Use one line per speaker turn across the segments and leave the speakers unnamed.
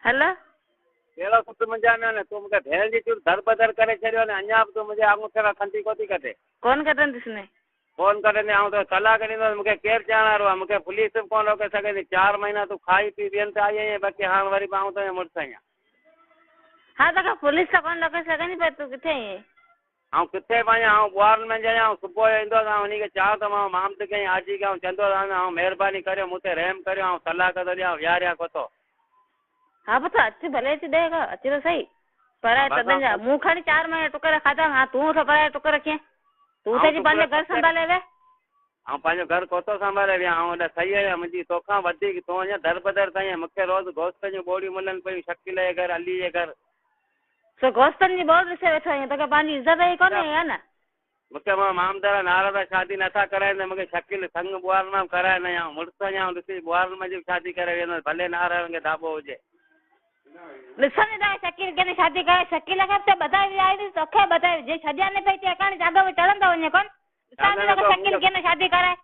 Hello
कहिड़ो पुटु मुंहिंजा में तूं मूंखे भेण जी चूर दर बदर करे छॾियो ने अञा बि तूं मुंहिंजे आङूठे खां खंती कोथी कढे।
कौन कढंदुसि ने
फोन करे आउं तो तलाक ॾींदुसि मूंखे केरु चवण वारो आहे मूंखे पुलिस बि कोन रोके सघंदी 4 महीना तूं खाई पी ॿियनि ते आई आहीं बाक़ी हाणे वरी मां तुंहिंजो मुड़ुसु आहियां।
हाँ तो पुलिस तो कौन रोके सघंदी पर तूं किथे आहीं?
ऐं किथे पाईं ऐं ॿुहारनि में जॾहिं आउं सुबुह जो ईंदो त हुनखे चवां त मां माम त कई आजी कयूं चवंदो ऐं महिरबानी करियो मूं ते रहम करियो ऐं तलाक थो ॾियां विहारिया कोथो।
हाँ पुत्र अच भले अची ॾे अची तो सही पर तॾहिं जा मूं खणी 4 महीना टुकर खाधा हाँ तूं तो पर टुकर कीअं तूं त पंहिंजो घर संभाले वे
ऐं पंहिंजो घर कोथो संभाले विया ऐं हेॾा सही आहे मुंहिंजी तोखां वधीक तूं अञा दर बदर ताईं मूंखे रोज़ु गोश्त जूं बोड़ियूं मिलनि पियूं शकील जे घर अली जे घर
सो गोश्तनि जी बोड़ ॾिसे वेठो आहीं तोखे पंहिंजी इज़त ई कोन्हे आहे न।
मूंखे मां मामदार नाराज़ शादी नथा कराइनि मूंखे शकील संग ॿुहार में कराए न आऊं मुड़ुसु अञा ॾिसी ॿुहार में जी शादी करे वेंदुसि भले नारायण खे दाबो हुजे।
ॾिसण था शकील कंहिंजी शादी करे शकील खे त ॿधाई आई तोखे ॿधाई जे छॾिया न पई अचे अकाणी जाॻो में चढ़ंदो वञे कोन शकील कंहिं शादी कराए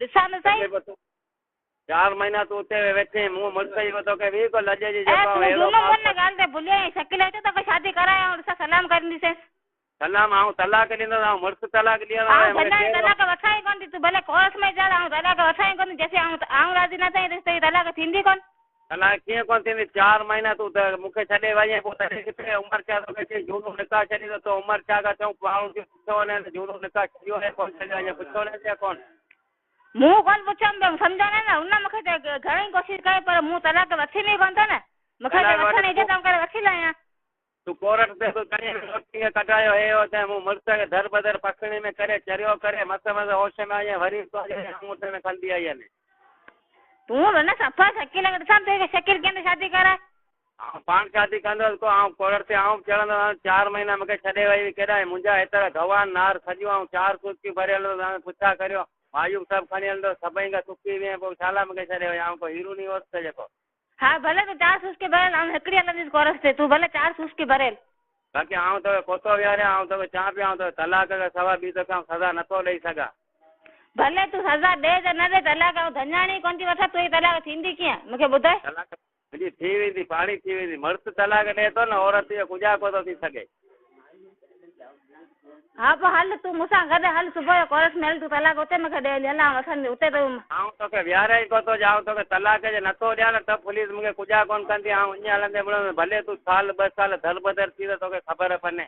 ॾिसां त सही
4 महीना तूं उते वेठे मूं मुड़ुसु जी तोखे वी को लॼे जी
ॻाल्हि ते भुलिया शकील अचे तोखे शादी कराए ॾिसां सलाम कंदीसीं
सलाम आऊं तलाक ॾींदुसि ऐं मुड़ुसु तलाक ॾींदो
तलाक वठाई कोन थी तूं भले कोर्स में चढ़ ऐं तलाक वठाई कोन जेसीं आऊं राज़ी न थिए तेसीं तलाक थींदी कोन।
तलाक कीअं कोन थींदी 4 महीना तूं त मूंखे छॾे वई आहीं पोइ तॾहिं किथे उमिरि छा तोखे झूनो निकाह छॾींदो त उमिरि छा का चऊं माण्हू पुछो वञे त झूनो निकाह छॾियो आहे कोन छॾियो अञा पुछो न थिया कोन
मूं कोन पुछियमि सम्झाने न हुन मूंखे घणेई कोशिशि कई पर मूं तलाक वठी नहीं कोन थो न मूंखे वठण जी त करे वठी लाहियां
तूं कोर्ट ते रोटी कढायो हे हो त मूं मुड़ुस खे दर बदर पखड़ी में करे चरियो करे मस होश में आई वरी आङूठे में खंदी आई आहिनि
तूं न सफ़ा शकील खे ॾिसां तुंहिंजी शकील कंहिंजे शादी कराए
पाण शादी कंदुसि को आउं कोर्ट ते आउं चढ़ंदुसि 4 महीना मूंखे छॾे वई केॾा मुंहिंजा हेतिरा गवान नार सॼियूं ऐं 4 सुर्खी भरियल पुछा करियो मायूं सभु खणी हलंदो सभई खां सुकी वें पोइ छा लाइ मूंखे छॾे वई आउं कोई हीरो नहीं होसि जेको
हाँ भले तूं 4 सुस्की भरियल ऐं हिकिड़ी हलंदीसि कोरस ते तूं भले 4 सुस्की भरियल
बाक़ी आउं तोखे कोतो विहारियां आउं तोखे चवां पियो आउं तोखे तलाक खां सवाइ ॿी तोखे सज़ा नथो ॾेई सघां।
भले तूं सज़ा ॾे त न ॾे तलाक धञाणी कोन थी वठां तुंहिंजी तलाक थींदी कीअं मूंखे ॿुधाए
तलाक मुंहिंजी थी वेंदी पाणी थी वेंदी मुड़ुसु तलाक ॾे थो न औरत जो गुज़ा कोन थो थी सघे।
हाँ पोइ हल तूं मूंसां गॾु हल सुबुह जो कोरस में हल तूं तलाक उते मूंखे ॾे हलां वठंदी उते त
आउं तोखे विहारिया ई कोन थो ॼाऊं तोखे तलाक जे नथो ॾियां न त पुलिस मूंखे कुझा कोन कंदी आउं ईअं हलंदे मिलंदे भले तूं साल 2 साल दर बदर थी त तोखे ख़बर पने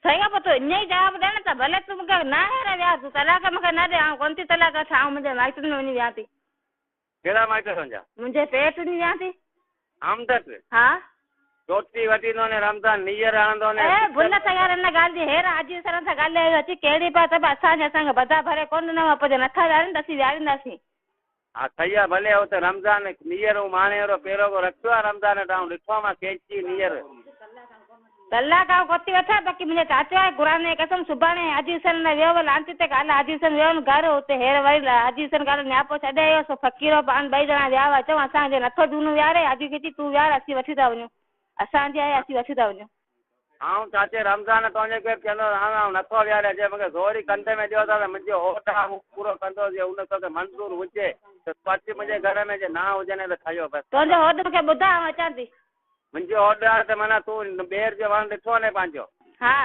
सही आहे पोइ तूं ईअं ई जवाबु ॾे न त भले तूं मूंखे न हेर विया तूं तलाक मूंखे न ॾे कोन थी तलाक वठां ऐं मुंहिंजे माइटनि में वञी विया थी।
कहिड़ा माइट तुंहिंजा?
मुंहिंजे पेट वञी विया थी।
आमदत
हा
चोटी वठींदो ने रमज़ान नीयर हणंदो ने
भुल त यार हिन ॻाल्हि जी हेर हाजी सर सां ॻाल्हायो अची कहिड़ी पिया त असांखे बदा भरे कोन न पोइ नथा वियारनि त असीं वियारींदासीं।
हा सही आहे भले हुते रमज़ान नीयर माणे वारो पहिरों को रखियो आहे रमज़ान ॾांहुं ॾिठो मां कैची नीयर
तलाक कोती वठां बाक़ी मुंहिंजो चाचो आहे क़ुर जी कसम सुभाणे हाजी हुसैन वियो लांती ते ॻाल्हि हाजी हुसैन वियो न घर हुते हेर वरी हाजी हुसैन ॻाल्हि नियापो छॾे आयो सो फ़कीरो पाण 2 ॼणा विया हुआ चऊं असांजे नथो झूनो वियारे हाजी खे तूं वियार असीं वठी था वञूं असांजी आहे असीं वठी था वञूं।
आउं चाचे रमज़ान तुंहिंजे केरु चवंदो हाणे आउं नथो विहारियां जे मूंखे ज़ोर ई कंधे में ॾियो था त मुंहिंजो ओट आहे हू पूरो कंदो जे हुन तोखे मंज़ूर हुजे त तूं अची मुंहिंजे घर में जे ना हुजनि त ठहियो बसि
तुंहिंजो ओट मूंखे ॿुधाए आउं अचां थी।
मुंहिंजो ओट आहे त माना तूं ॿेर जो वण ॾिठो ने पंहिंजो
हा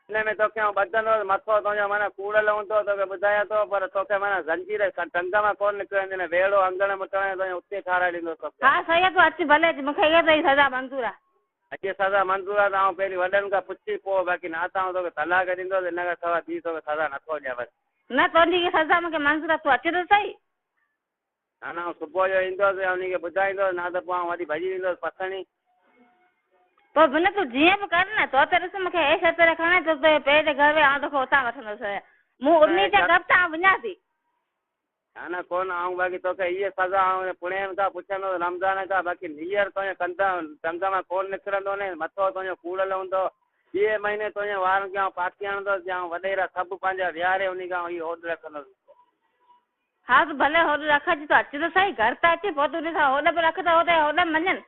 हिन में तोखे आउं ॿधंदो मथो तुंहिंजो माना कूड़ल हूंदो तोखे ॿुधायां थो पर तोखे माना ज़ंजीर टंग मां कोन निकिरंदी वेड़ो अंगण मुटण तुंहिंजो उते ठाराए ॾींदो तोखे।
हा सही आहे तूं अची भले अची मूंखे इहा त सज़ा मंज़ूर आहे।
अॼु सज़ा मंज़ूर आहे त आउं पहिरीं वॾनि खां पुछी पोइ बाक़ी न त आउं तोखे तलाक ॾींदो हिन खां सवाइ ॿी तोखे सज़ा नथो ॾियां बसि।
न तुंहिंजी सज़ा मूंखे मंज़ूर आहे तूं अच त सही।
न आउं सुबुह जो ईंदुसि उनखे ॿुधाईंदुसि न त पोइ आउं वरी भॼी वेंदुसि पसणी
पोइ भुल तूं जीअं बि कर न तो त ॾिस मूंखे हे शर्त रखण तो पेट घर में आउं तोखे उतां वठंदुसि मूं उन जा घर तां वञा थी
न कोन आउं बाक़ी तोखे इहे सज़ा आउं पुणेनि खां पुछंदो रमज़ान खां बाक़ी नीयर तुंहिंजे कंधा टंग मां कोन निकिरंदो न मथो तुंहिंजो कूड़ल हूंदो 2 महीने तुंहिंजे वारनि खे आउं पाती हणंदुसि ऐं वॾेरा सभु पंहिंजा विहारे उन खां इहो होॾ रखंदुसि।
हा त भले होॾे रखजी तो अच त सही घर त अची पोइ तूं ॾिसां होॾ बि रख त होॾे मञनि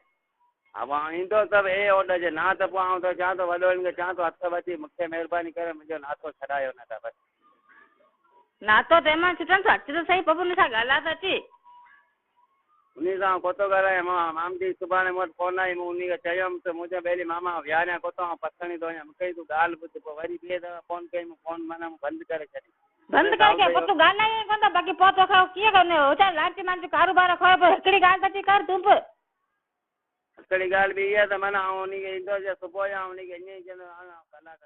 हा मां ईंदो त हे होॾ जे ना त पोइ आउं त चवां थो वॾनि खे चवां थो हथ वठी मूंखे महिरबानी करे मुंहिंजो नातो छॾायो न त बसि
नातो तंहिंमां छुटनि थो अच त सही बबू सां ॻाल्हाए त अची
उन सां कोतो ॻाल्हाए माम जी सुभाणे मूं वटि फोन आई, मूं उन खे चयुमि त मुंहिंजो पहिरीं मामा विहारियां कोतो पछाणी थो वञा, मूंखे तूं ॻाल्हि ॿुध। पोइ वरी ॿिए दफ़ा फोन कई, मूं फोन माना बंदि करे छॾी।
बंदि करके पोइ तूं ॻाल्हाए कोन त बाक़ी पोइ तोखे कीअं कंदे वीचार लांची मांची कारोबार खोए पोइ हिकिड़ी ॻाल्हि त थी कर तूं बि।
हिकिड़ी ॻाल्हि ॿी आहे त माना उन खे ईंदो सुबुह जो उन खे ईअं ई चवंदो कलाक